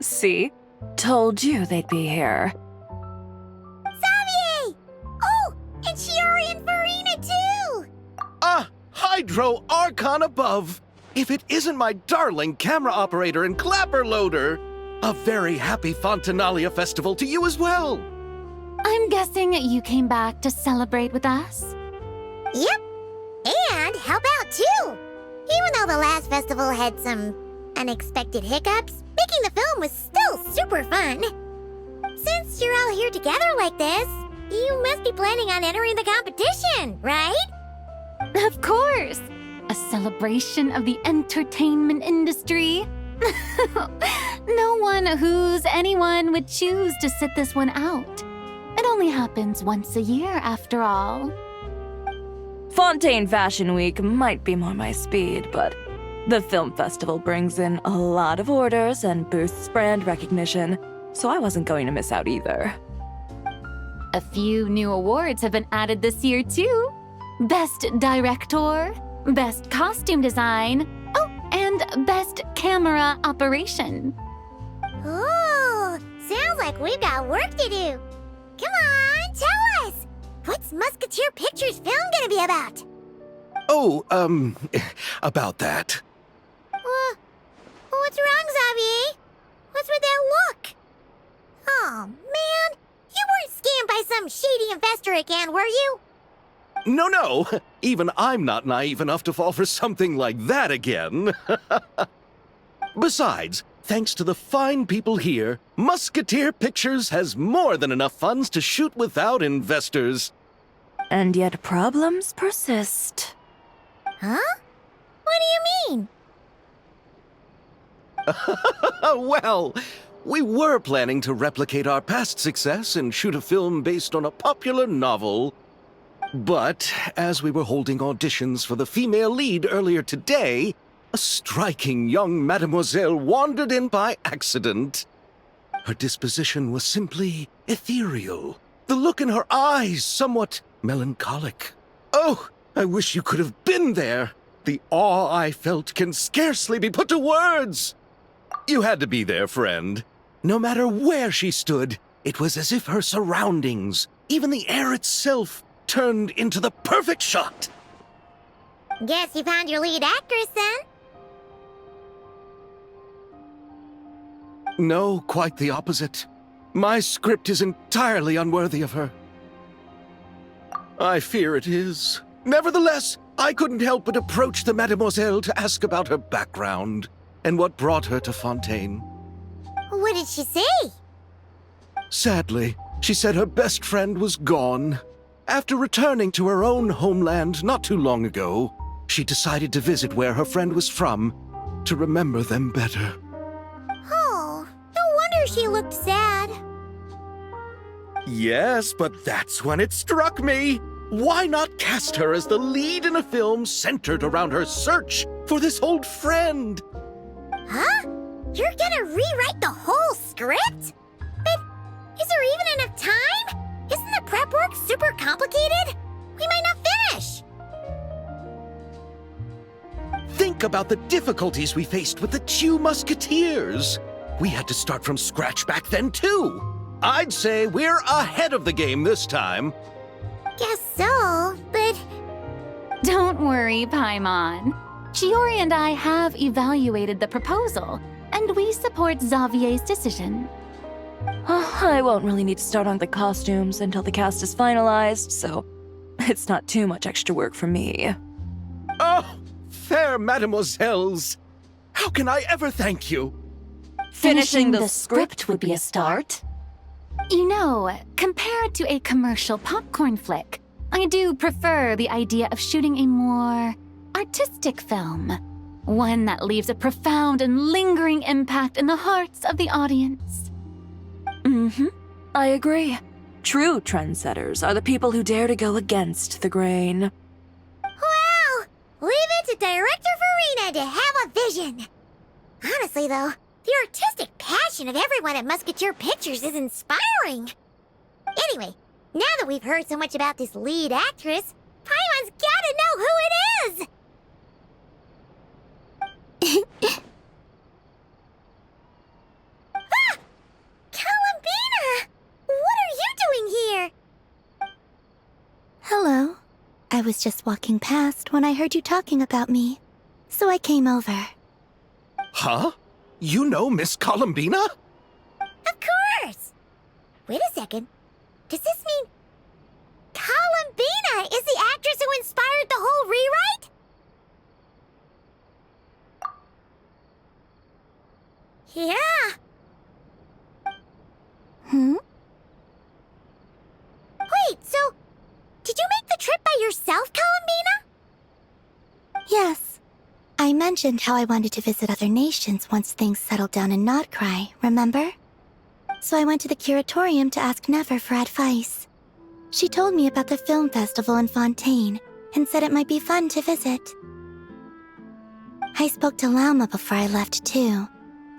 See? Told you they'd be here. Xavier! Oh, and Shiori and Farina too! Ah, Hydro Archon above! If it isn't my darling camera operator and clapper loader! A very happy Fontinalia festival to you as well! I'm guessing you came back to celebrate with us? Yep. And help out too! Even though the last festival had some unexpected hiccups, making the film was still super fun. Since you're all here together like this, you must be planning on entering the competition, right? Of course! A celebration of the entertainment industry. No one who's anyone would choose to sit this one out. It only happens once a year, after all. Fontaine Fashion Week might be more my speed, but the film festival brings in a lot of orders and boosts brand recognition, so I wasn't going to miss out either. A few new awards have been added this year, too. Best Director, Best Costume Design, oh, and Best Camera Operation. Ooh, sounds like we've got work to do. Come on, tell us! What's Musketeer Pictures film gonna be about? Oh, about that. What's wrong, Xavier? What's with that look? Oh, man. You weren't scammed by some shady investor again, were you? No, even I'm not naive enough to fall for something like that again. Besides, thanks to the fine people here, Musketeer Pictures has more than enough funds to shoot without investors. And yet problems persist. Huh? What do you mean? Well, we were planning to replicate our past success and shoot a film based on a popular novel. But as we were holding auditions for the female lead earlier today, a striking young mademoiselle wandered in by accident. Her disposition was simply ethereal, the look in her eyes somewhat melancholic. Oh, I wish you could have been there. The awe I felt can scarcely be put to words. You had to be there, friend. No matter where she stood, it was as if her surroundings, even the air itself, turned into the perfect shot. Guess you found your lead actress, then? No, quite the opposite. My script is entirely unworthy of her. I fear it is. Nevertheless, I couldn't help but approach the mademoiselle to ask about her background and what brought her to Fontaine. What did she say? Sadly, she said her best friend was gone. After returning to her own homeland not too long ago, she decided to visit where her friend was from to remember them better. Oh, no wonder she looked sad. Yes, but that's when it struck me. Why not cast her as the lead in a film centered around her search for this old friend? Huh? You're gonna rewrite the whole script? But is there even enough time? Isn't the prep work super complicated? We might not finish. Think about the difficulties we faced with the two Musketeers. We had to start from scratch back then, too. I'd say we're ahead of the game this time. Guess so, but... Don't worry, Paimon. Shiori and I have evaluated the proposal, and we support Xavier's decision. I won't really need to start on the costumes until the cast is finalized, so it's not too much extra work for me. Oh, fair mademoiselles. How can I ever thank you? Finishing the script would be a start. You know, compared to a commercial popcorn flick, I do prefer the idea of shooting a more artistic film. One that leaves a profound and lingering impact in the hearts of the audience. I agree. True trendsetters are the people who dare to go against the grain. Well, leave it to Director Farina to have a vision. Honestly, though, the artistic passion of everyone at Musketeer Pictures is inspiring. Anyway, now that we've heard so much about this lead actress, Paimon's gotta know who it is! Hello. I was just walking past when I heard you talking about me, so I came over. Huh? You know Miss Columbina? Of course! Wait a second. Does this mean Columbina is the actress who inspired the whole rewrite? Yeah. Wait, so did you make the trip by yourself, Columbina? Yes. I mentioned how I wanted to visit other nations once things settled down in Notcry, remember? So I went to the curatorium to ask Never for advice. She told me about the film festival in Fontaine and said it might be fun to visit. I spoke to Lauma before I left too,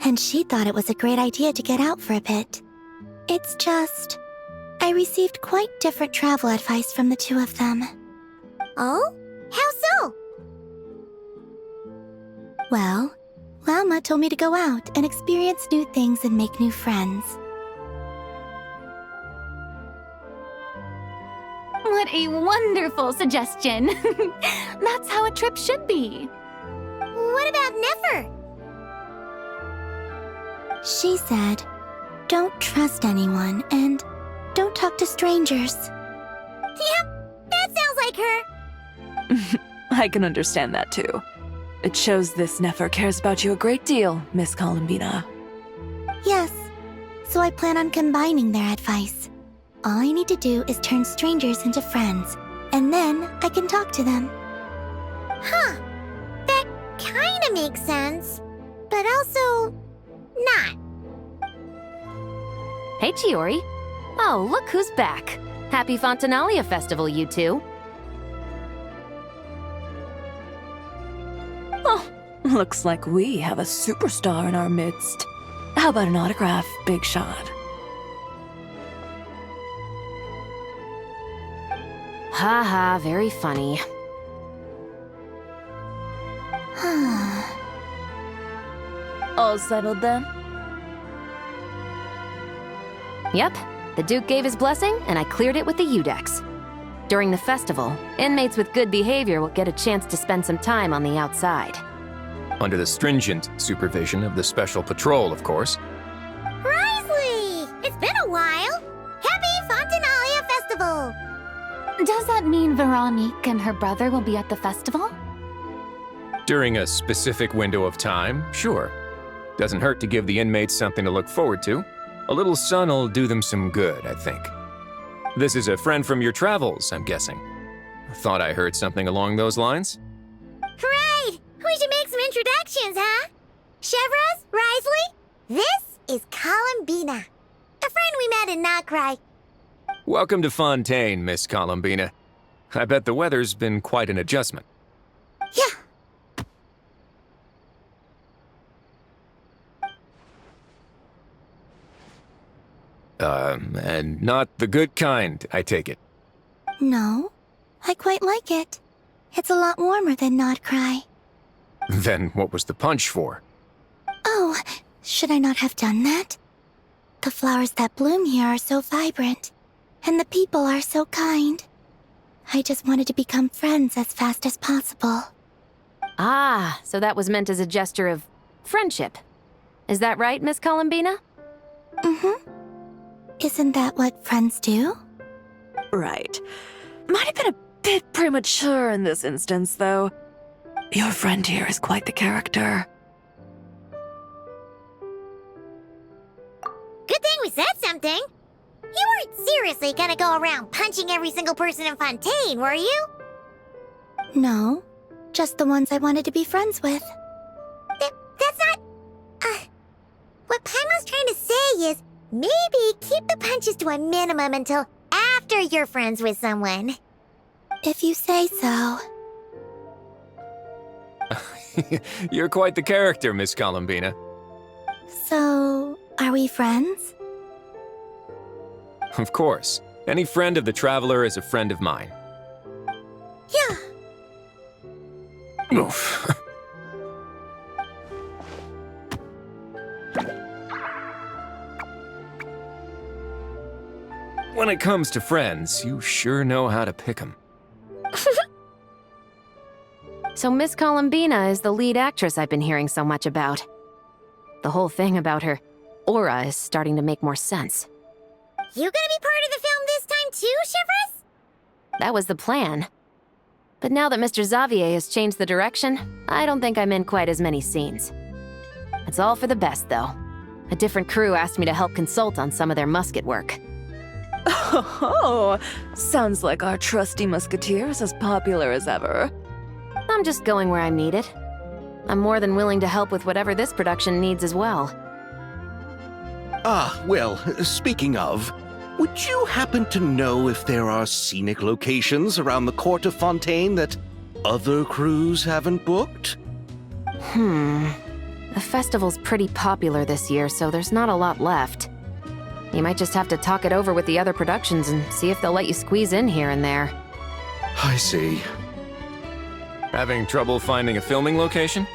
and she thought it was a great idea to get out for a bit. It's just, I received quite different travel advice from the two of them. Oh? How so? Well, Lauma told me to go out and experience new things and make new friends. What a wonderful suggestion. That's how a trip should be. What about Nefer? She said, don't trust anyone and don't talk to strangers. Yep, that sounds like her. I can understand that too. It shows this Nefer cares about you a great deal, Miss Columbina. Yes, so I plan on combining their advice. All I need to do is turn strangers into friends, and then I can talk to them. Huh, that kinda makes sense, but also not. Hey, Chiori. Oh, look who's back. Happy Fontinalia Festival, you two. Oh, looks like we have a superstar in our midst. How about an autograph, Big Shot? Haha, very funny. All settled then? Yep, the Duke gave his blessing, and I cleared it with the Udex. During the festival, inmates with good behavior will get a chance to spend some time on the outside. Under the stringent supervision of the Special Patrol, of course. Risley! It's been a while! Happy Fontinalia Festival! Does that mean Veronique and her brother will be at the festival? During a specific window of time, sure. Doesn't hurt to give the inmates something to look forward to. A little sun'll do them some good, I think. This is a friend from your travels, I'm guessing. Thought I heard something along those lines? Right! We should make some introductions, huh? Chevros, Risley, this is Columbina, a friend we met in Notcry. Welcome to Fontaine, Miss Columbina. I bet the weather's been quite an adjustment. Yeah. And not the good kind, I take it. No, I quite like it. It's a lot warmer than Notcry. Then what was the punch for? Oh, should I not have done that? The flowers that bloom here are so vibrant, and the people are so kind. I just wanted to become friends as fast as possible. Ah, so that was meant as a gesture of friendship. Is that right, Miss Columbina? Mm-hmm. Isn't that what friends do? Right. Might have been a bit premature in this instance, though. Your friend here is quite the character. Good thing we said something. You weren't seriously gonna go around punching every single person in Fontaine, were you? No, just the ones I wanted to be friends with. That's not... what Paimon's trying to say is, maybe keep the punches to a minimum until after you're friends with someone. If you say so. You're quite the character, Miss Columbina. So, are we friends? Of course. Any friend of the Traveler is a friend of mine. Yeah. Oof. When it comes to friends, you sure know how to pick 'em. So Miss Columbina is the lead actress I've been hearing so much about. The whole thing about her aura is starting to make more sense. You gonna be part of the film this time too, Shivers? That was the plan. But now that Mr. Xavier has changed the direction, I don't think I'm in quite as many scenes. It's all for the best, though. A different crew asked me to help consult on some of their musket work. Oh, sounds like our trusty musketeer is as popular as ever. I'm just going where I'm needed. I'm more than willing to help with whatever this production needs as well. Ah, well, speaking of, would you happen to know if there are scenic locations around the court of Fontaine that other crews haven't booked? The festival's pretty popular this year, so there's not a lot left. You might just have to talk it over with the other productions and see if they'll let you squeeze in here and there. I see. Having trouble finding a filming location?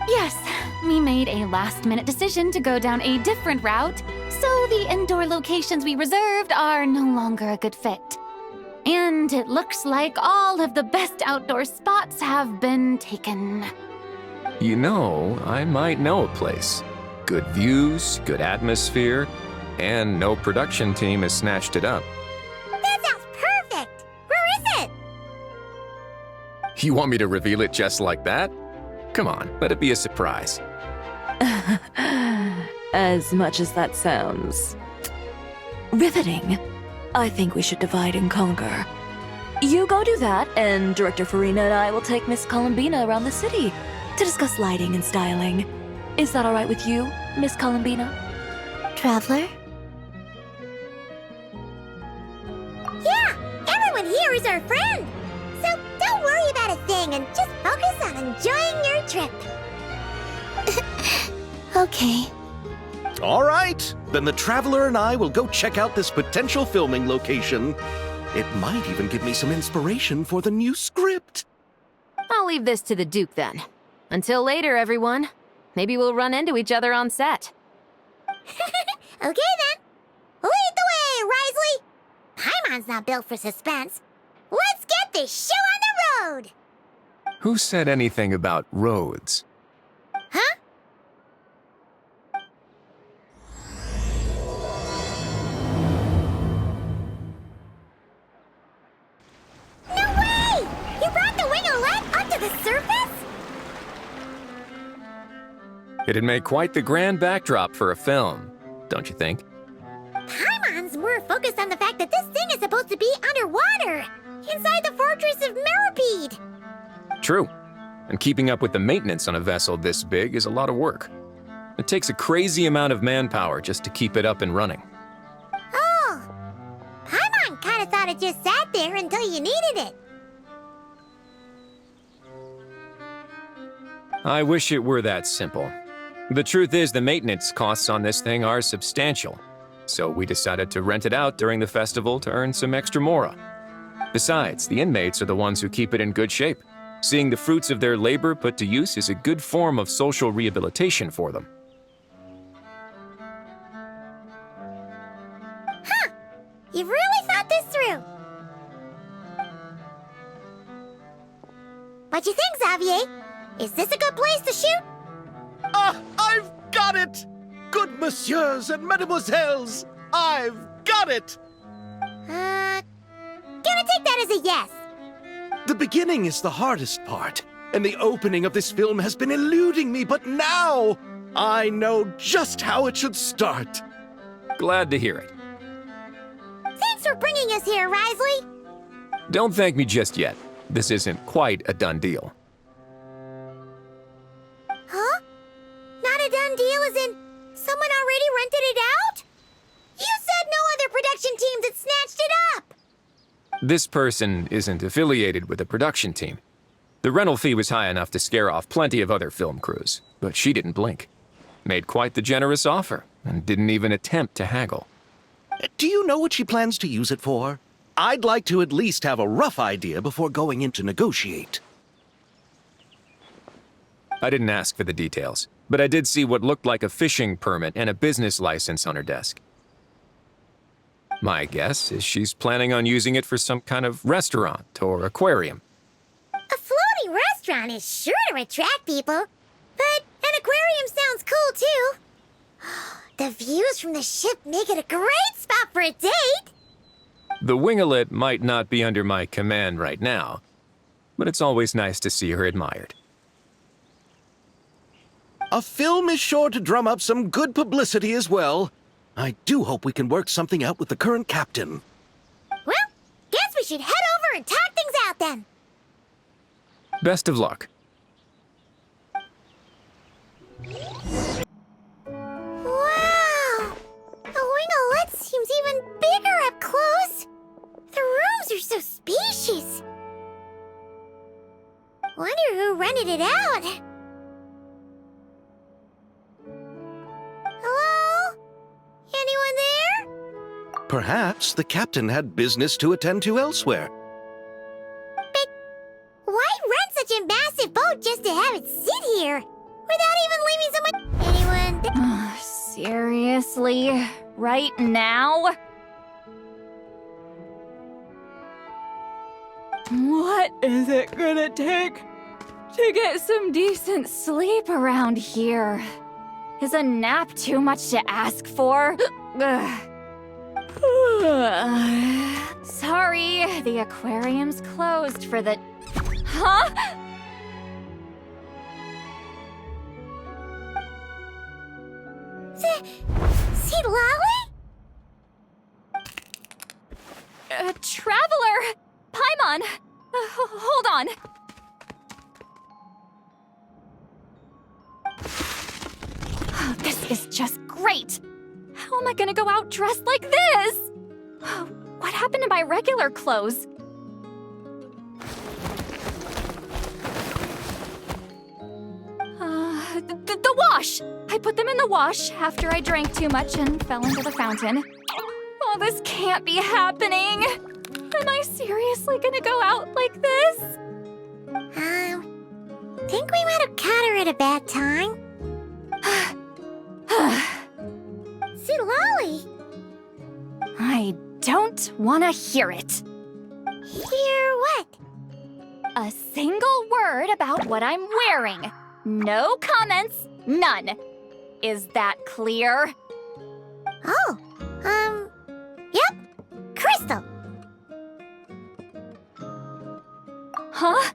Yes, we made a last-minute decision to go down a different route, so the indoor locations we reserved are no longer a good fit. And it looks like all of the best outdoor spots have been taken. You know, I might know a place. Good views, good atmosphere, and no production team has snatched it up. That sounds perfect! Where is it? You want me to reveal it just like that? Come on, let it be a surprise. As much as that sounds riveting, I think we should divide and conquer. You go do that, and Director Farina and I will take Miss Columbina around the city to discuss lighting and styling. Is that all right with you, Miss Columbina? Traveler? Yeah, everyone here is our friend. So don't worry about a thing and just focus on enjoying your trip. Okay. All right, then the Traveler and I will go check out this potential filming location. It might even give me some inspiration for the new script. I'll leave this to the Duke then. Until later, everyone. Maybe we'll run into each other on set. Okay then. Lead the way, Risley. Paimon's not built for suspense. Let's get this show on the road. Who said anything about roads? Huh? No way! You brought the winglet up to the surface? It'd make quite the grand backdrop for a film, don't you think? Paimon's more focused on the fact that this thing is supposed to be underwater, inside the fortress of Meripede. True. And keeping up with the maintenance on a vessel this big is a lot of work. It takes a crazy amount of manpower just to keep it up and running. Oh, Paimon kind of thought it just sat there until you needed it. I wish it were that simple. The truth is the maintenance costs on this thing are substantial, so we decided to rent it out during the festival to earn some extra mora. Besides, the inmates are the ones who keep it in good shape. Seeing the fruits of their labor put to use is a good form of social rehabilitation for them. You've really thought this through. What you think, Xavier? Is this a good place to shoot? Ah, I've got it! Good messieurs and mesdemoiselles, I've got it! Gonna take that as a yes. The beginning is the hardest part, and the opening of this film has been eluding me, but now I know just how it should start. Glad to hear it. Thanks for bringing us here, Risley. Don't thank me just yet. This isn't quite a done deal. Huh? Not a done deal as in someone already rented it out? You said no other production teams had snatched it up. This person isn't affiliated with the production team. The rental fee was high enough to scare off plenty of other film crews, but she didn't blink. Made quite the generous offer, and didn't even attempt to haggle. Do you know what she plans to use it for? I'd like to at least have a rough idea before going in to negotiate. I didn't ask for the details, but I did see what looked like a fishing permit and a business license on her desk. My guess is she's planning on using it for some kind of restaurant or aquarium. A floating restaurant? restaurant is sure to attract people. But an aquarium sounds cool, too. The views from the ship make it a great spot for a date. The winglet might not be under my command right now, but it's always nice to see her admired. A film is sure to drum up some good publicity as well. I do hope we can work something out with the current captain. Well, guess we should head over and talk things out then. Best of luck. Wow! The winglet seems even bigger up close. The rooms are so spacious. Wonder who rented it out. Hello? Anyone there? Perhaps the captain had business to attend to elsewhere. But why rent such a massive boat just to have it sit here? Without even leaving someone... Anyone... Seriously? Right now? What is it gonna take to get some decent sleep Around here. Is a nap too much to ask for? Ugh. Sorry, the aquarium's closed for the... Huh? See Lolly? Traveler! Paimon! Hold on. Oh, this is just great. How am I gonna go out dressed like this? Oh, what happened to my regular clothes? The wash! I put them in the wash after I drank too much and fell into the fountain. Oh, this can't be happening! Am I seriously gonna go out like this? Think we might have caught her at a bad time. See Lolly? I don't wanna hear it. Hear what? A single word about what I'm wearing. No comments, none. Is that clear? Oh, yep. Crystal. Huh?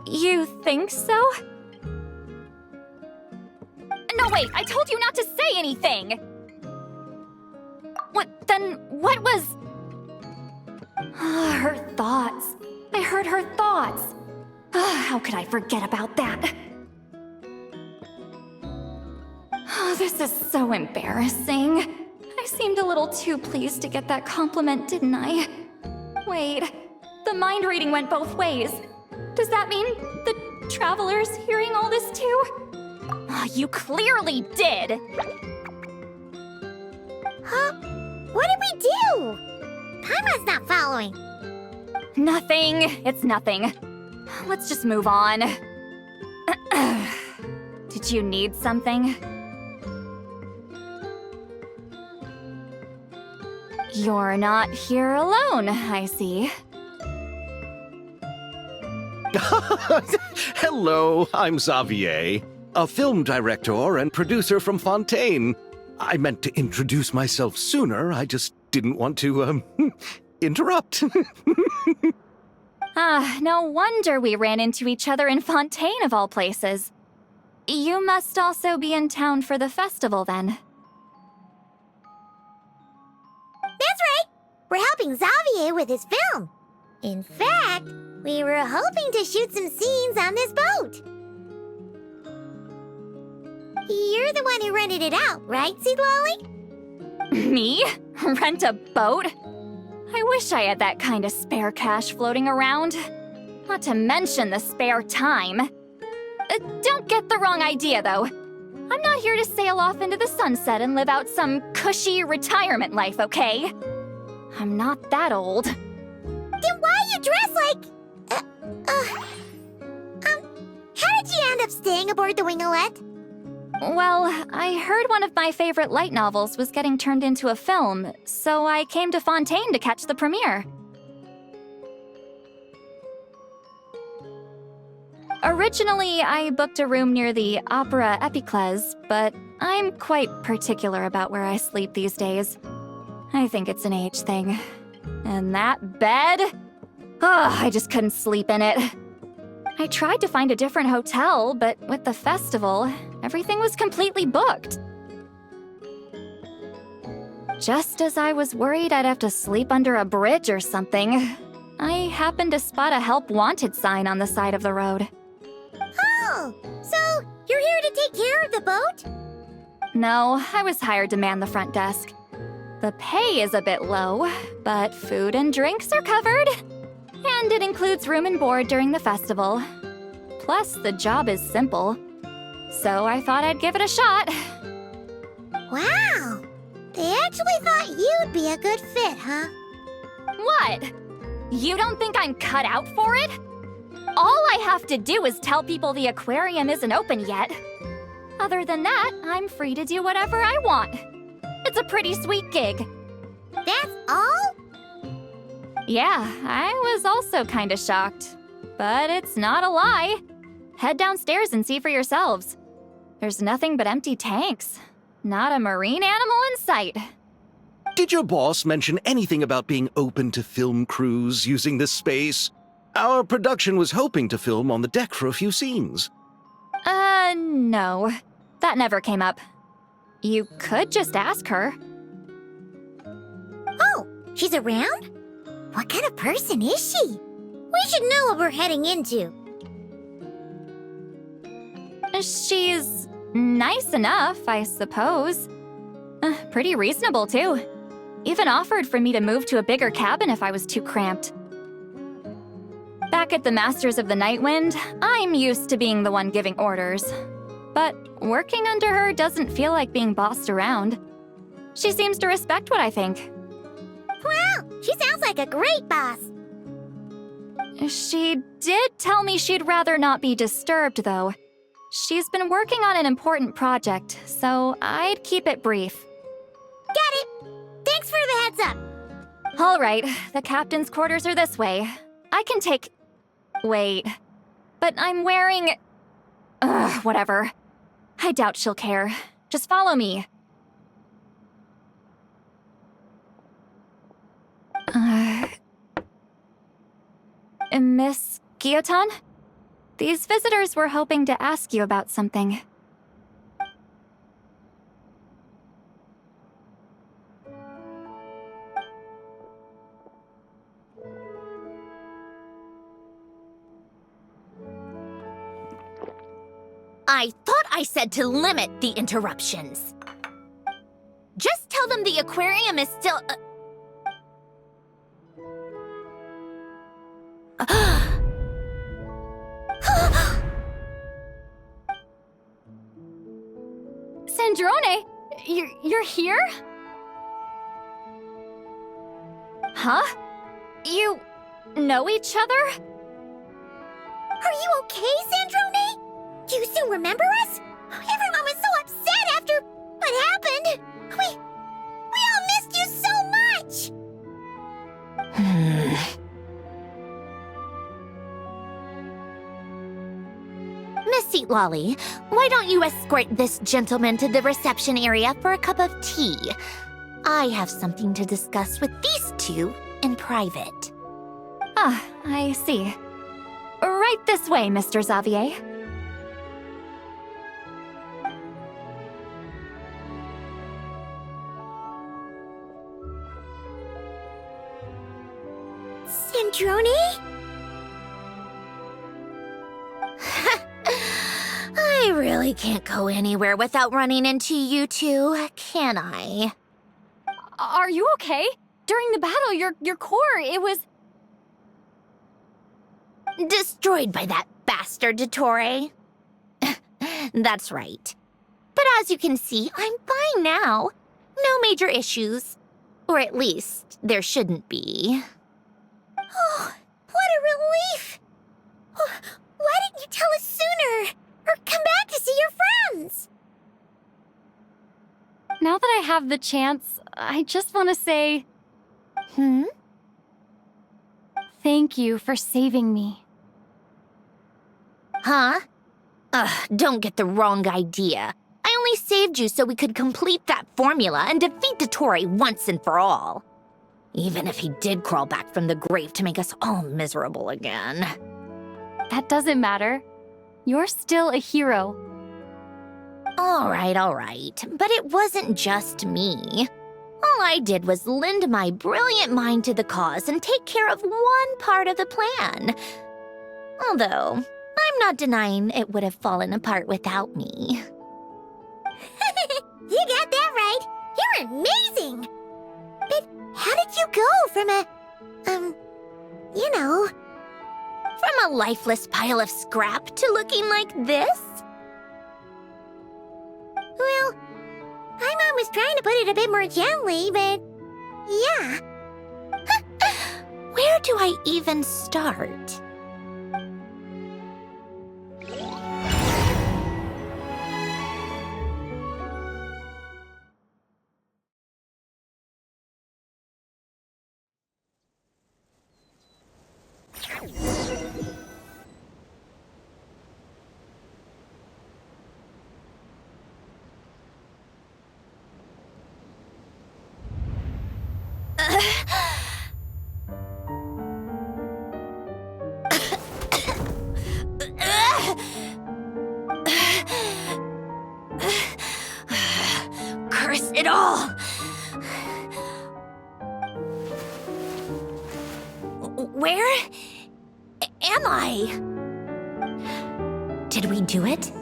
You think so? No, wait, I told you not to say anything! What was... Her thoughts. I heard her thoughts. How could I forget about that? Oh, this is so embarrassing. I seemed a little too pleased to get that compliment, didn't I? Wait, the mind reading went both ways. Does that mean the traveler's hearing all this too? You clearly did! Huh? What did we do? Paimon's not following. Nothing. It's nothing. Let's just move on. Did you need something? You're not here alone, I see. Hello, I'm Xavier, a film director and producer from Fontaine. I meant to introduce myself sooner, I just didn't want to, interrupt. No wonder we ran into each other in Fontaine of all places. You must also be in town for the festival then. That's right. We're helping Xavier with his film. In fact, we were hoping to shoot some scenes on this boat. You're the one who rented it out, right, Seed Lolly? Me? Rent a boat? I wish I had that kind of spare cash floating around. Not to mention the spare time. Don't get the wrong idea, though. I'm not here to sail off into the sunset and live out some cushy retirement life, okay? I'm not that old. Then why you dress like... how did you end up staying aboard the Winglet? Well, I heard one of my favorite light novels was getting turned into a film, so I came to Fontaine to catch the premiere. Originally, I booked a room near the Opera Epicles, but I'm quite particular about where I sleep these days. I think it's an age thing. And that bed? Oh, I just couldn't sleep in it. I tried to find a different hotel, but with the festival, everything was completely booked. Just as I was worried I'd have to sleep under a bridge or something, I happened to spot a help wanted sign on the side of the road. Oh, so you're here to take care of the boat? No, I was hired to man the front desk. The pay is a bit low, but food and drinks are covered. And it includes room and board during the festival. Plus, the job is simple. So I thought I'd give it a shot. Wow! They actually thought you'd be a good fit, huh? What? You don't think I'm cut out for it? All I have to do is tell people the aquarium isn't open yet. Other than that, I'm free to do whatever I want. It's a pretty sweet gig. That's all? Yeah, I was also kinda shocked. But it's not a lie. Head downstairs and see for yourselves. There's nothing but empty tanks. Not a marine animal in sight. Did your boss mention anything about being open to film crews using this space? Our production was hoping to film on the deck for a few scenes. No. That never came up. You could just ask her. Oh, she's around? What kind of person is she? We should know what we're heading into. She's nice enough, I suppose. Pretty reasonable, too. Even offered for me to move to a bigger cabin if I was too cramped. Back at the Masters of the Night Wind, I'm used to being the one giving orders. But working under her doesn't feel like being bossed around. She seems to respect what I think. Wow, she sounds like a great boss. She did tell me she'd rather not be disturbed, though. She's been working on an important project, so I'd keep it brief. Got it. Thanks for the heads up. All right, the captain's quarters are this way. I can take... Wait. But I'm wearing... Ugh, whatever. I doubt she'll care. Just follow me. Miss Guillotin? These visitors were hoping to ask you about something. I thought I said to limit the interruptions. Just tell them the aquarium is still... Sandrone, you're here? Huh? You know each other? Are you okay, Sandrone? Do you still remember us? Everyone was so upset after what happened. We all missed you so much. Miss Seat Lolly, why don't you escort this gentleman to the reception area for a cup of tea? I have something to discuss with these two in private. Ah, I see. Right this way, Mr. Xavier. Sandrone? I really can't go anywhere without running into you two, can I? Are you okay? During the battle, your core, it was... Destroyed by that bastard Dottore. That's right. But as you can see, I'm fine now. No major issues. Or at least, there shouldn't be. Oh, what a relief! Why didn't you tell us sooner? Or come back to see your friends? Now that I have the chance, I just want to say... Thank you for saving me. Huh? Don't get the wrong idea. I only saved you so we could complete that formula and defeat Dottore once and for all. Even if he did crawl back from the grave to make us all miserable again. That doesn't matter. You're still a hero. All right. But it wasn't just me. All I did was lend my brilliant mind to the cause and take care of one part of the plan. Although, I'm not denying it would have fallen apart without me. You got that right. You're amazing. But how did you go from From a lifeless pile of scrap to looking like this? Well, my mom was trying to put it a bit more gently, but yeah. Where do I even start? Curse it all! Where am I? Did we do it?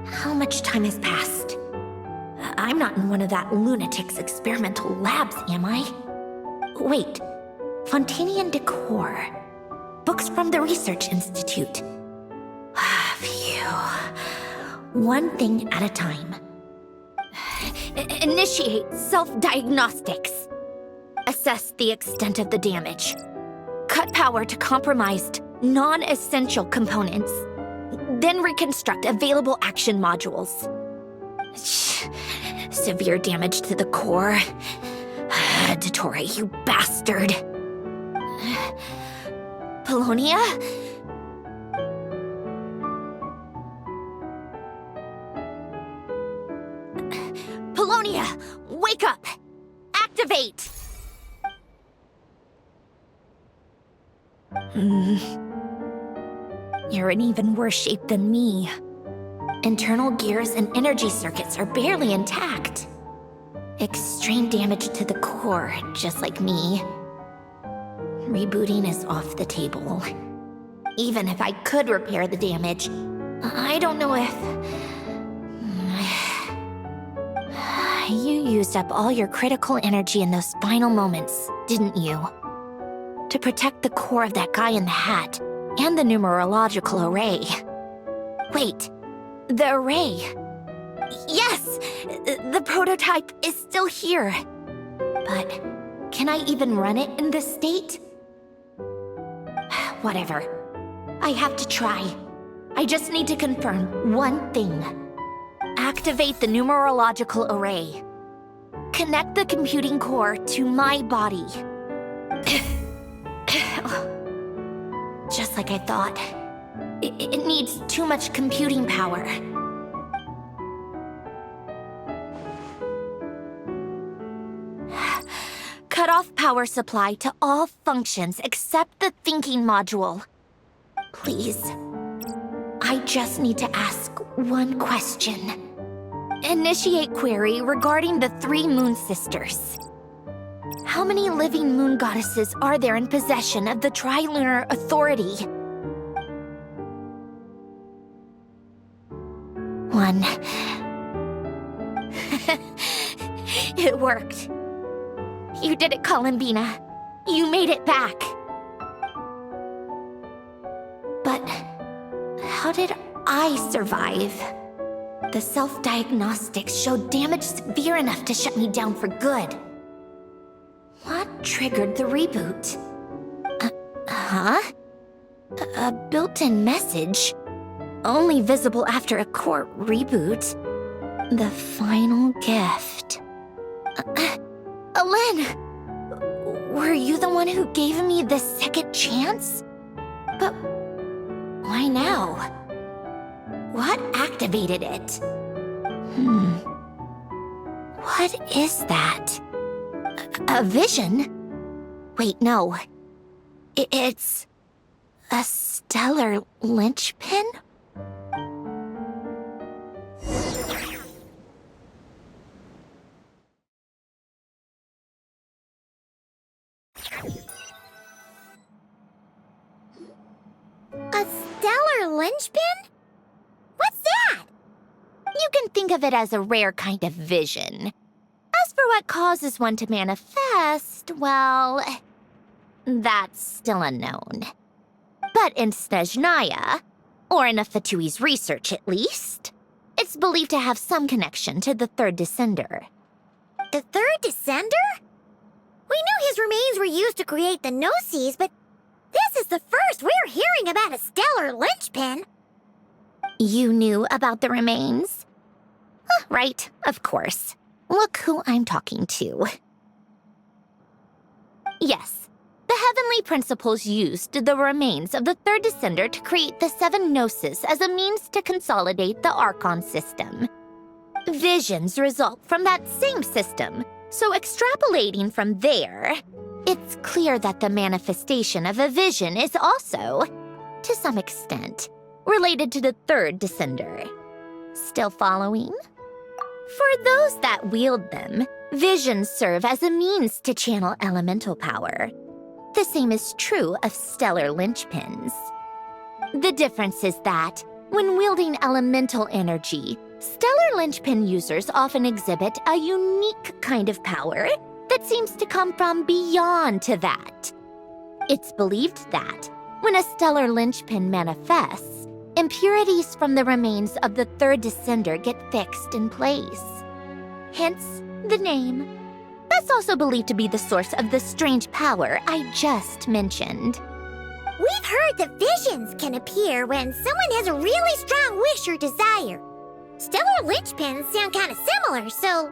How much time has passed? I'm not in one of that lunatic's experimental labs, am I? Wait, Fontanian decor. Books from the Research Institute. Phew. One thing at a time. Initiate self-diagnostics. Assess the extent of the damage. Cut power to compromised, non-essential components. Then reconstruct available action modules. Severe damage to the core. Dottore, you bastard. Polonia? Polonia, wake up! Activate! You're in even worse shape than me. Internal gears and energy circuits are barely intact. Extreme damage to the core, just like me. Rebooting is off the table. Even if I could repair the damage, I don't know if... You used up all your critical energy in those final moments, didn't you? To protect the core of that guy in the hat, and the numerological array. Wait, the array. Yes! The prototype is still here. But can I even run it in this state? Whatever. I have to try. I just need to confirm one thing. Activate the numerological array. Connect the computing core to my body. Just like I thought. It needs too much computing power. Cut off power supply to all functions except the thinking module. Please. I just need to ask one question. Initiate query regarding the 3 Moon Sisters. How many living moon goddesses are there in possession of the Trilunar Authority? 1. It worked. You did it, Columbina. You made it back. But how did I survive? The self-diagnostics showed damage severe enough to shut me down for good. What triggered the reboot? A built-in message? Only visible after a core reboot. The final gift. Alen! Were you the one who gave me the second chance? But why now? what activated it? What is that? A vision? Wait, no. It's a stellar linchpin? A stellar linchpin? What's that? You can think of it as a rare kind of vision. As for what causes one to manifest, well, that's still unknown. But in Snezhnaya, or in Afatui's research at least, it's believed to have some connection to the third descender. The third descender? We knew his remains were used to create the Gnosis, but this is the first we're hearing about a stellar linchpin. You knew about the remains? Right, of course. Look who I'm talking to. Yes, the heavenly principles used the remains of the third descender to create the 7 Gnosis as a means to consolidate the Archon system. Visions result from that same system, so extrapolating from there, it's clear that the manifestation of a vision is also, to some extent, related to the third descender. Still following? For those that wield them, visions serve as a means to channel elemental power. The same is true of stellar linchpins. The difference is that, when wielding elemental energy, stellar linchpin users often exhibit a unique kind of power that seems to come from beyond to that. It's believed that, when a stellar linchpin manifests, impurities from the remains of the third descender get fixed in place. Hence, the name. That's also believed to be the source of the strange power I just mentioned. We've heard that visions can appear when someone has a really strong wish or desire. Stellar linchpins sound kind of similar, so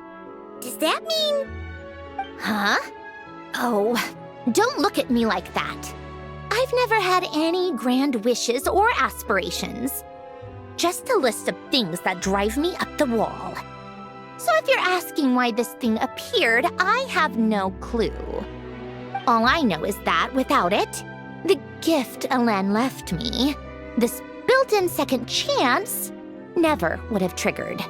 does that mean... Huh? Oh, don't look at me like that. I've never had any grand wishes or aspirations. Just a list of things that drive me up the wall. So if you're asking why this thing appeared, I have no clue. All I know is that without it, the gift Elen left me, this built-in second chance, never would have triggered.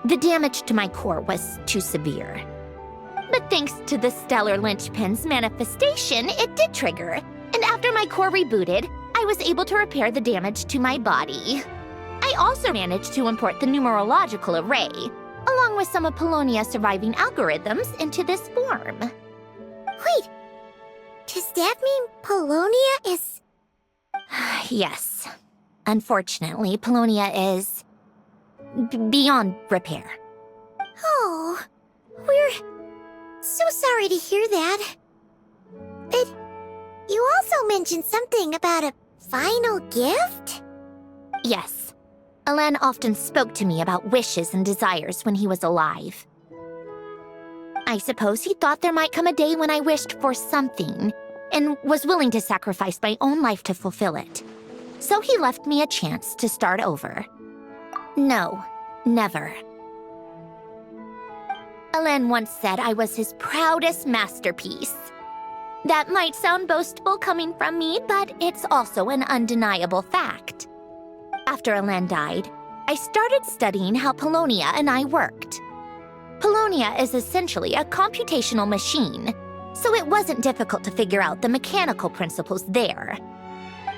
The damage to my core was too severe. But thanks to the stellar linchpin's manifestation, it did trigger. And after my core rebooted, I was able to repair the damage to my body. I also managed to import the numerological array, along with some of Polonia's surviving algorithms, into this form. Wait, does that mean Polonia is... Yes. Unfortunately, Polonia is... beyond repair. Oh, we're so sorry to hear that. But you also mentioned something about a final gift? Yes. Elen often spoke to me about wishes and desires when he was alive. I suppose he thought there might come a day when I wished for something, and was willing to sacrifice my own life to fulfill it. So he left me a chance to start over. No, never. Elen once said I was his proudest masterpiece. That might sound boastful coming from me, but it's also an undeniable fact. After Elen died, I started studying how Polonia and I worked. Polonia is essentially a computational machine, so it wasn't difficult to figure out the mechanical principles there.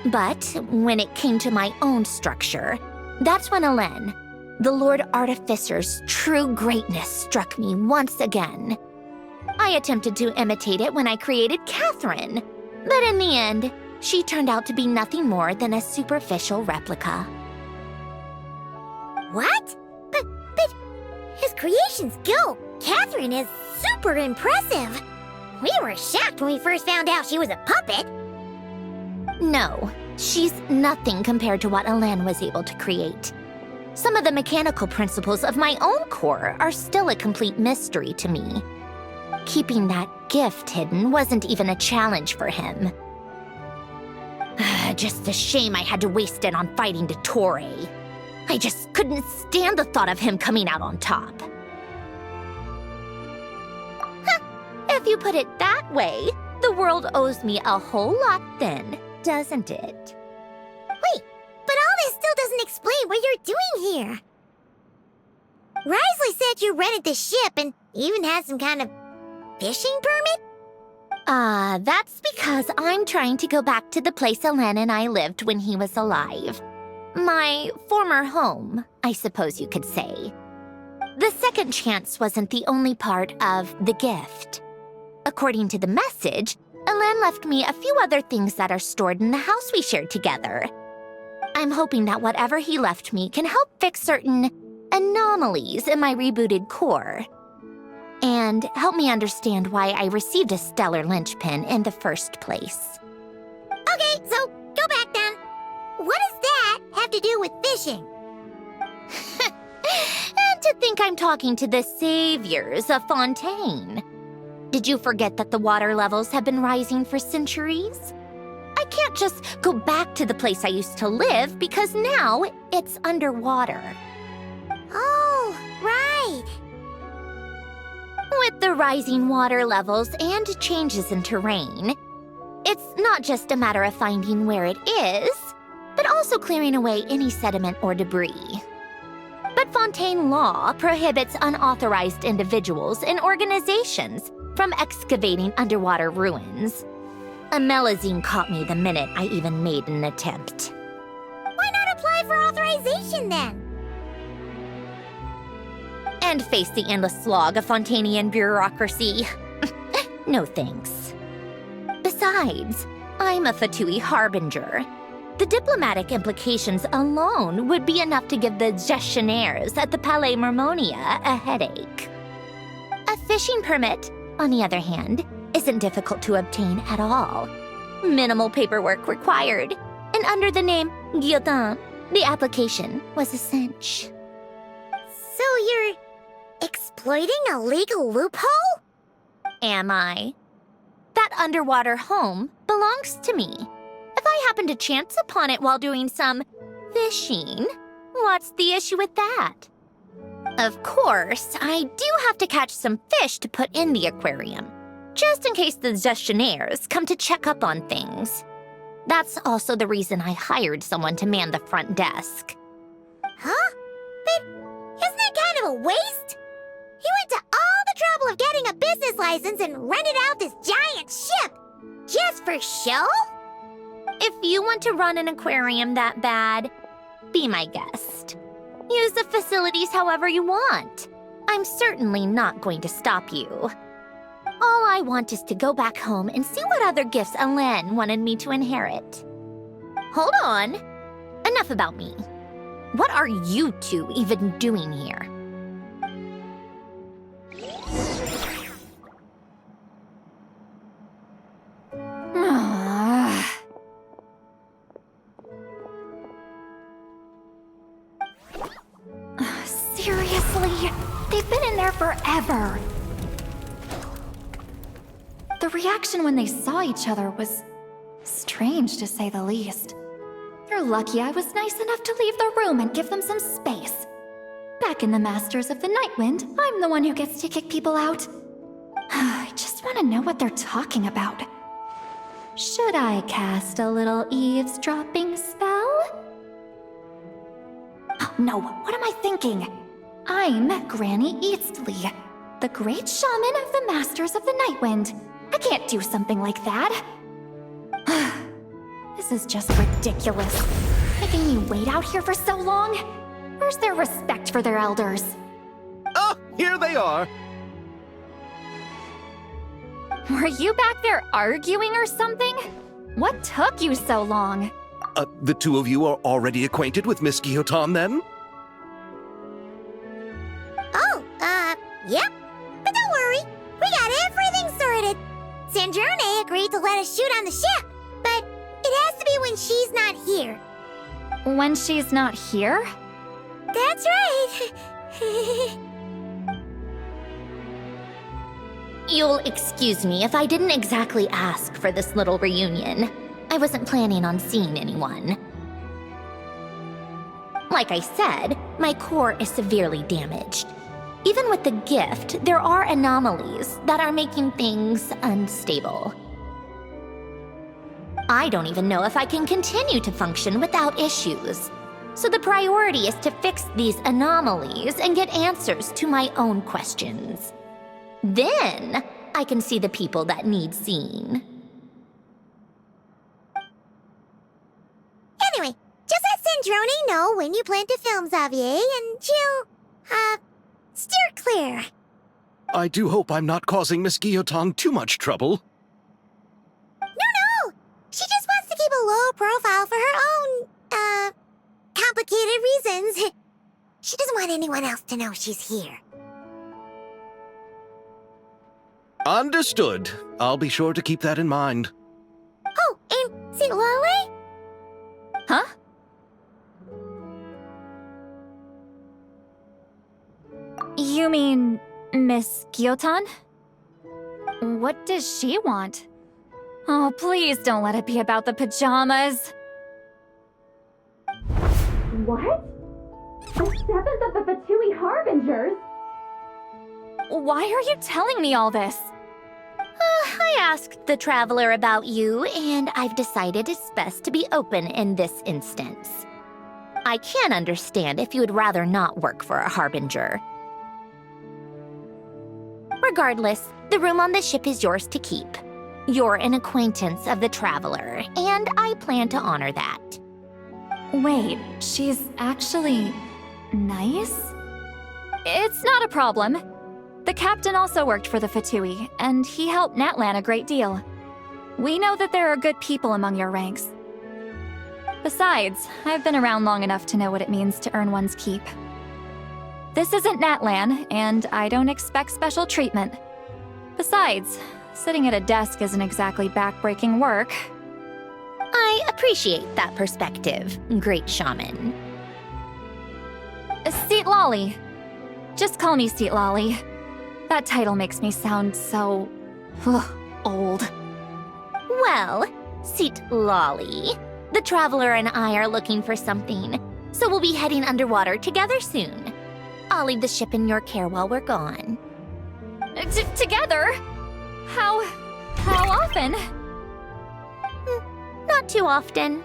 But when it came to my own structure, that's when Elen, the Lord Artificer's true greatness, struck me once again. I attempted to imitate it when I created Catherine, but in the end, she turned out to be nothing more than a superficial replica. What? But his creation skill, Catherine, is super impressive. We were shocked when we first found out she was a puppet. No, she's nothing compared to what Elen was able to create. Some of the mechanical principles of my own core are still a complete mystery to me. Keeping that gift hidden wasn't even a challenge for him. Just a shame I had to waste it on fighting Dottore. I just couldn't stand the thought of him coming out on top. If you put it that way, the world owes me a whole lot then, doesn't it? Wait, but all this still doesn't explain what you're doing here. Risley said you rented the ship and even had some kind of fishing permit? That's because I'm trying to go back to the place Elen and I lived when he was alive. My former home, I suppose you could say. The second chance wasn't the only part of the gift. According to the message, Elen left me a few other things that are stored in the house we shared together. I'm hoping that whatever he left me can help fix certain anomalies in my rebooted core. And help me understand why I received a stellar linchpin in the first place. Okay, so go back then. What does that have to do with fishing? And to think I'm talking to the saviors of Fontaine. Did you forget that the water levels have been rising for centuries? I can't just go back to the place I used to live because now it's underwater. Oh, right. With the rising water levels and changes in terrain, it's not just a matter of finding where it is, but also clearing away any sediment or debris. But Fontaine law prohibits unauthorized individuals and organizations from excavating underwater ruins. A Melazine caught me the minute I even made an attempt. Why not apply for authorization then? And face the endless slog of Fontainian bureaucracy. No thanks. Besides, I'm a Fatui harbinger. The diplomatic implications alone would be enough to give the gestionnaires at the Palais Mermonia a headache. A fishing permit, on the other hand, isn't difficult to obtain at all. Minimal paperwork required, and under the name Guillotin, the application was a cinch. So you're exploiting a legal loophole? Am I? That underwater home belongs to me. If I happen to chance upon it while doing some fishing, what's the issue with that? Of course, I do have to catch some fish to put in the aquarium, just in case the gestionnaires come to check up on things. That's also the reason I hired someone to man the front desk. Huh? But isn't that kind of a waste? He went to all the trouble of getting a business license and rented out this giant ship just for show? If you want to run an aquarium that bad, be my guest. Use the facilities however you want. I'm certainly not going to stop you. All I want is to go back home and see what other gifts Elen wanted me to inherit. Hold on. Enough about me. What are you two even doing here? Seriously? They've been in there forever. The reaction when they saw each other was strange, to say the least. They're lucky I was nice enough to leave the room and give them some space. Back in the Masters of the Nightwind, I'm the one who gets to kick people out. I just want to know what they're talking about. Should I cast a little eavesdropping spell? Oh, no, what am I thinking? I'm Granny Eastley, the great shaman of the Masters of the Nightwind. I can't do something like that. This is just ridiculous. Making me wait out here for so long? Where's their respect for their elders? Oh, here they are. Were you back there arguing or something? What took you so long? The two of you are already acquainted with Miss Guillotin, then? Oh, yep. But don't worry, we got everything sorted. Sanjurne agreed to let us shoot on the ship, but it has to be when she's not here. When she's not here? That's right. You'll excuse me if I didn't exactly ask for this little reunion. I wasn't planning on seeing anyone. Like I said, my core is severely damaged. Even with the gift, there are anomalies that are making things unstable. I don't even know if I can continue to function without issues. So the priority is to fix these anomalies and get answers to my own questions. Then, I can see the people that need seeing. Anyway, just let Sandrone know when you plan to film Xavier, and she'll, steer clear. I do hope I'm not causing Miss Guillotin too much trouble. No! She just wants to keep a low profile for her own, complicated reasons. She doesn't want anyone else to know she's here. Understood. I'll be sure to keep that in mind. Oh, and see Lale? Huh? You mean Miss Guillotin? What does she want? Oh, please don't let it be about the pajamas. What? The 7th of the Fatui Harbingers? Why are you telling me all this? I asked the Traveler about you, and I've decided it's best to be open in this instance. I can understand if you would rather not work for a Harbinger. Regardless, the room on the ship is yours to keep. You're an acquaintance of the Traveler, and I plan to honor that. Wait, she's actually nice? It's not a problem. The captain also worked for the Fatui, and he helped Natlan a great deal. We know that there are good people among your ranks. Besides, I've been around long enough to know what it means to earn one's keep. This isn't Natlan, and I don't expect special treatment. Besides, sitting at a desk isn't exactly backbreaking work. I appreciate that perspective, great shaman. Seat Lolly. Just call me Seat Lolly. That title makes me sound so... old. Well, Seat Lolly, the Traveler and I are looking for something, so we'll be heading underwater together soon. I'll leave the ship in your care while we're gone. Together? How often? Not too often.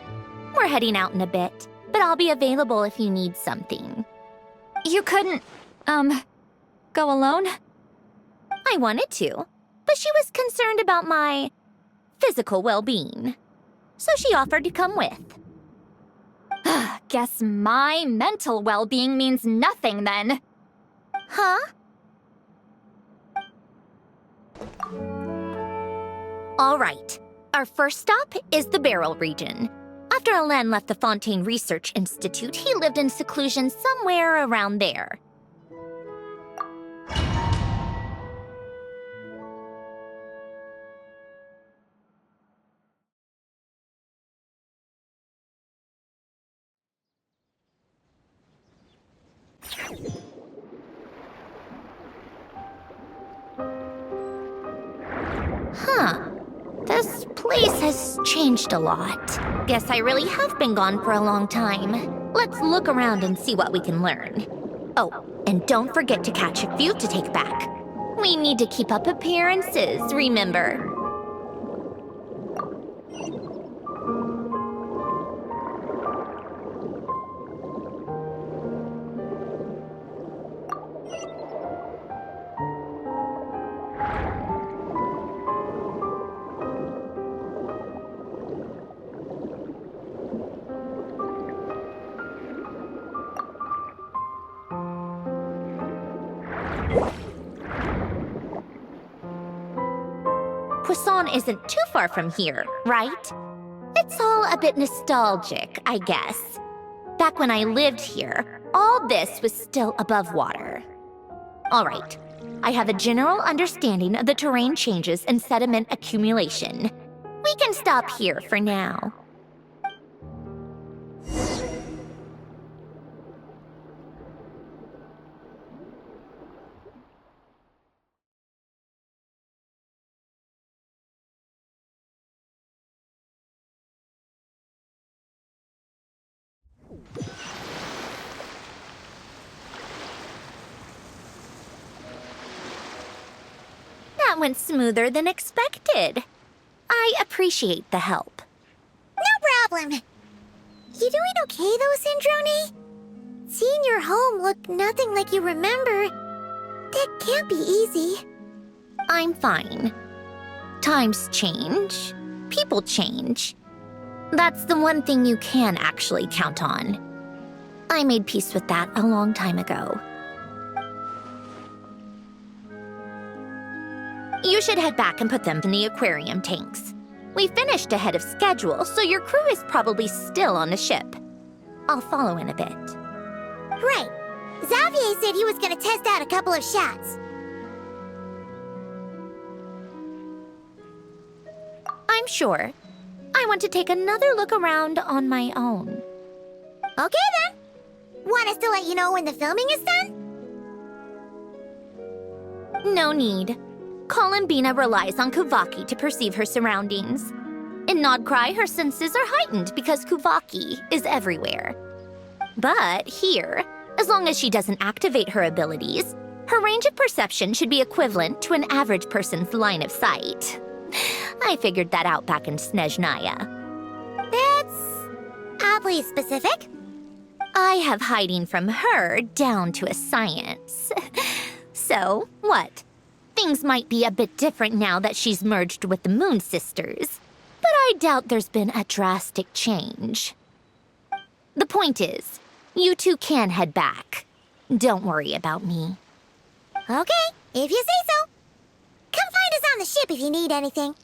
We're heading out in a bit, but I'll be available if you need something. You couldn't, go alone? I wanted to, but she was concerned about my physical well-being, so she offered to come with. Guess my mental well-being means nothing then. Huh? All right. Our first stop is the Beryl region. After Alain left the Fontaine Research Institute, he lived in seclusion somewhere around there. Huh. This place has changed a lot. Guess I really have been gone for a long time. Let's look around and see what we can learn. Oh, and don't forget to catch a few to take back. We need to keep up appearances, remember? Poisson isn't too far from here, right? It's all a bit nostalgic, I guess. Back when I lived here, all this was still above water. All right, I have a general understanding of the terrain changes and sediment accumulation. We can stop here for now. That went smoother than expected. I appreciate the help. No problem. You doing okay though, Syndrome? Seeing your home look nothing like you remember, that can't be easy. I'm fine. Times change. People change. That's the one thing you can actually count on. I made peace with that a long time ago. You should head back and put them in the aquarium tanks. We finished ahead of schedule, so your crew is probably still on the ship. I'll follow in a bit. Right. Xavier said he was gonna test out a couple of shots. I'm sure. I want to take another look around on my own. Okay then. Want us to let you know when the filming is done? No need. Columbina relies on Kuvaki to perceive her surroundings. In Nodcry, her senses are heightened because Kuvaki is everywhere. But here, as long as she doesn't activate her abilities, her range of perception should be equivalent to an average person's line of sight. I figured that out back in Snezhnaya. That's oddly specific. I have hiding from her down to a science. So, what? Things might be a bit different now that she's merged with the Moon Sisters, but I doubt there's been a drastic change. The point is, you two can head back. Don't worry about me. Okay, if you say so. Come find us on the ship if you need anything.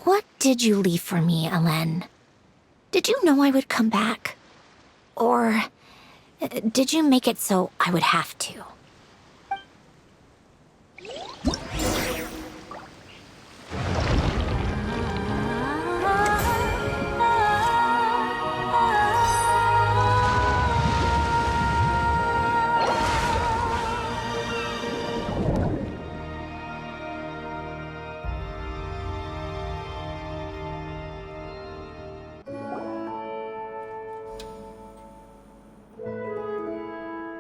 What did you leave for me, Alen? Did you know I would come back? Or did you make it so I would have to?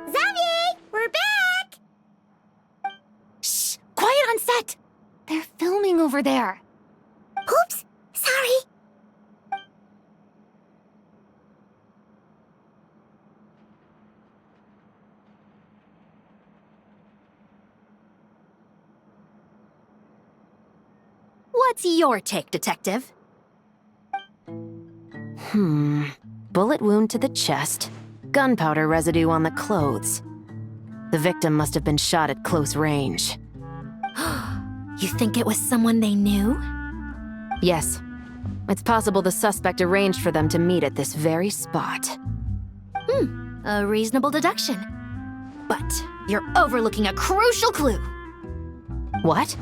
Xavier, we're back! Shh! Quiet on set! They're filming over there. Oops, sorry. What's your take, Detective? Bullet wound to the chest. Gunpowder residue on the clothes. The victim must have been shot at close range. You think it was someone they knew? Yes. It's possible the suspect arranged for them to meet at this very spot. A reasonable deduction. But you're overlooking a crucial clue. What?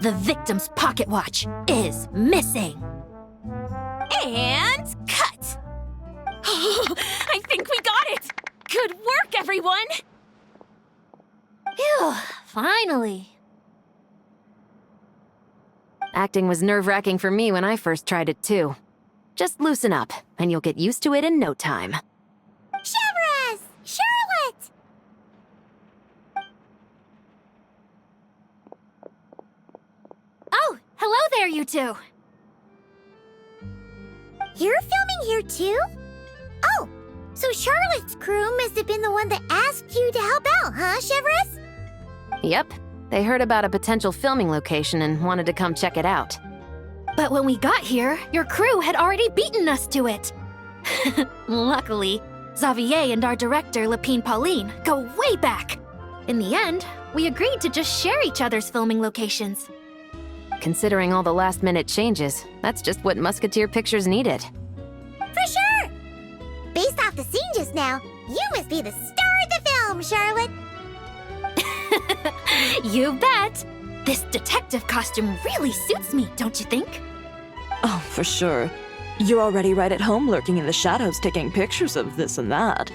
The victim's pocket watch is missing. And cut! I think we got it! Good work, everyone! Phew, finally. Acting was nerve-wracking for me when I first tried it too. Just loosen up, and you'll get used to it in no time. Chevres! Charlotte! Oh, hello there, you two. You're filming here too? Oh, so Charlotte's crew must have been the one that asked you to help out, huh, Chevres? Yep. They heard about a potential filming location and wanted to come check it out. But when we got here, your crew had already beaten us to it. Luckily, Xavier and our director, Lapine Pauline, go way back. In the end, we agreed to just share each other's filming locations. Considering all the last-minute changes, that's just what Musketeer Pictures needed. For sure! Based off the scene just now, you must be the star of the film, Charlotte! You bet! This detective costume really suits me, don't you think? Oh, for sure. You're already right at home lurking in the shadows taking pictures of this and that.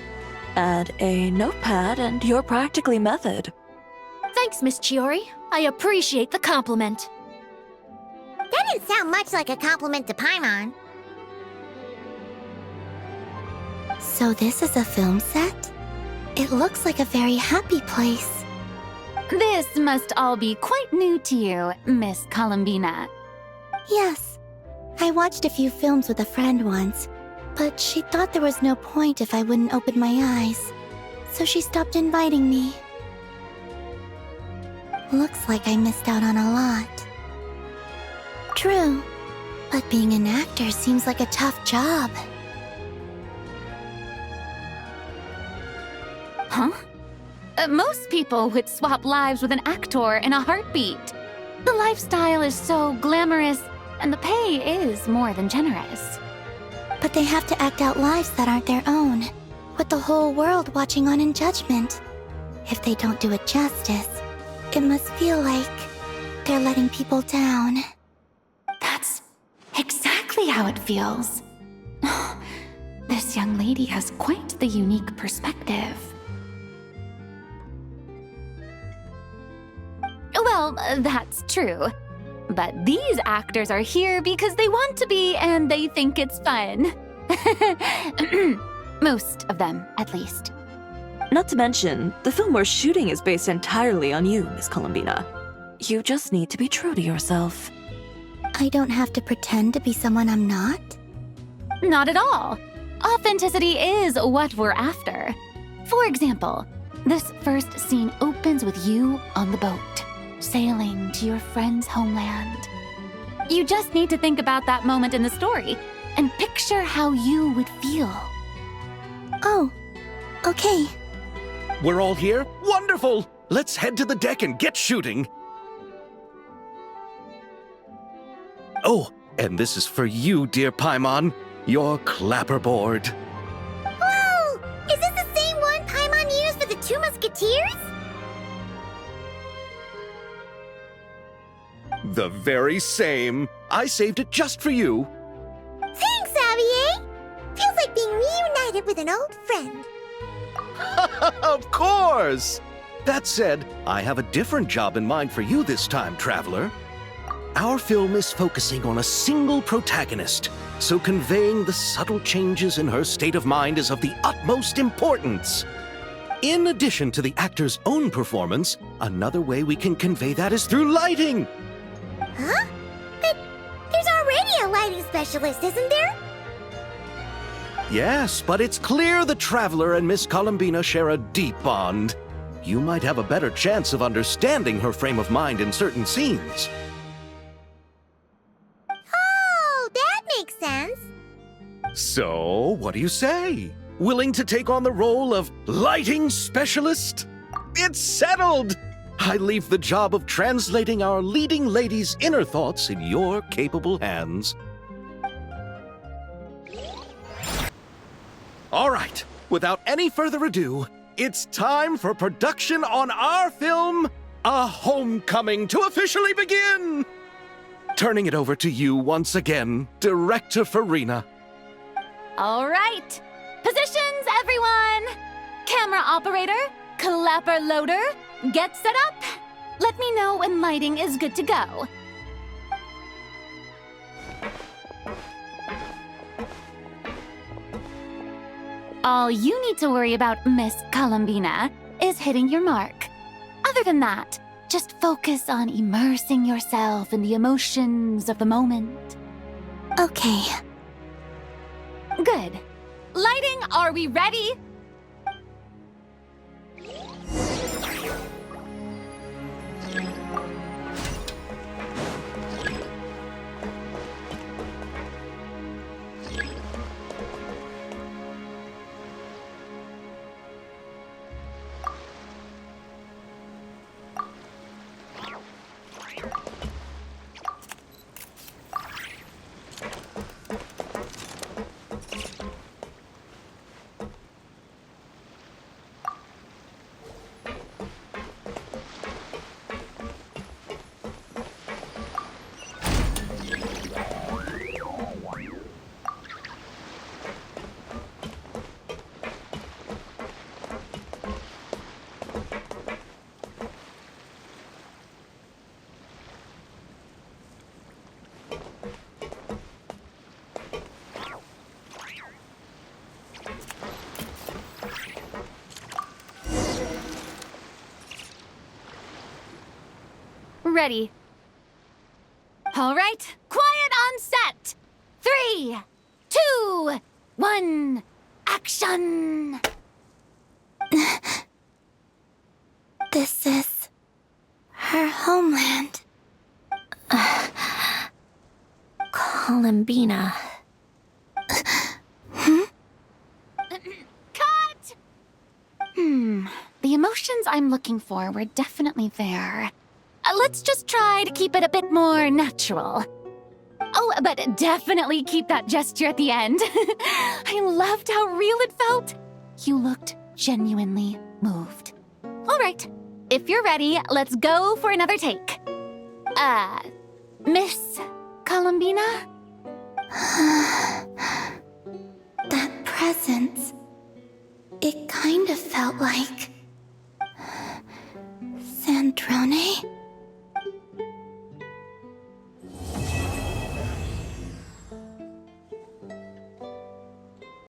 Add a notepad and you're practically method. Thanks, Miss Chiori. I appreciate the compliment. That didn't sound much like a compliment to Paimon. So this is a film set? It looks like a very happy place. This must all be quite new to you, Miss Columbina. Yes. I watched a few films with a friend once, but she thought there was no point if I wouldn't open my eyes. So she stopped inviting me. Looks like I missed out on a lot. True, but being an actor seems like a tough job. Huh? Most people would swap lives with an actor in a heartbeat. The lifestyle is so glamorous, and the pay is more than generous. But they have to act out lives that aren't their own, with the whole world watching on in judgment. If they don't do it justice, it must feel like they're letting people down. That's exactly how it feels. This young lady has quite the unique perspective. Well, that's true. But these actors are here because they want to be and they think it's fun. Most of them, at least. Not to mention, the film we're shooting is based entirely on you, Miss Columbina. You just need to be true to yourself. I don't have to pretend to be someone I'm not? Not at all. Authenticity is what we're after. For example, this first scene opens with you on the boat, sailing to your friend's homeland. You just need to think about that moment in the story and picture how you would feel. Oh, okay. We're all here? Wonderful! Let's head to the deck and get shooting. Oh, and this is for you, dear Paimon, your clapperboard. Whoa! Is this the same one Paimon used for the Two Musketeers? The very same. I saved it just for you. Thanks, Xavier! Feels like being reunited with an old friend. Of course! That said, I have a different job in mind for you this time, traveler. Our film is focusing on a single protagonist, so conveying the subtle changes in her state of mind is of the utmost importance. In addition to the actor's own performance, another way we can convey that is through lighting. Huh? But there's already a lighting specialist, isn't there? Yes, but it's clear the Traveler and Miss Columbina share a deep bond. You might have a better chance of understanding her frame of mind in certain scenes. Oh, that makes sense. So, what do you say? Willing to take on the role of lighting specialist? It's settled! I leave the job of translating our leading lady's inner thoughts in your capable hands. All right, without any further ado, it's time for production on our film, A Homecoming, to officially begin! Turning it over to you once again, Director Farina. All right. Positions, everyone! Camera operator, clapper loader, get set up. Let me know when lighting is good to go. All you need to worry about, Miss Columbina, is hitting your mark. Other than that, just focus on immersing yourself in the emotions of the moment. Okay. Good. Lighting, are we ready? Ready. All right, quiet on set. 3, 2, 1, action! This is her homeland. Columbina. Cut! The emotions I'm looking for were definitely there. Let's just try to keep it a bit more natural. Oh, but definitely keep that gesture at the end. I loved how real it felt. You looked genuinely moved. All right, if you're ready, let's go for another take. Miss Columbina? That presence. It kind of felt like Sandrone?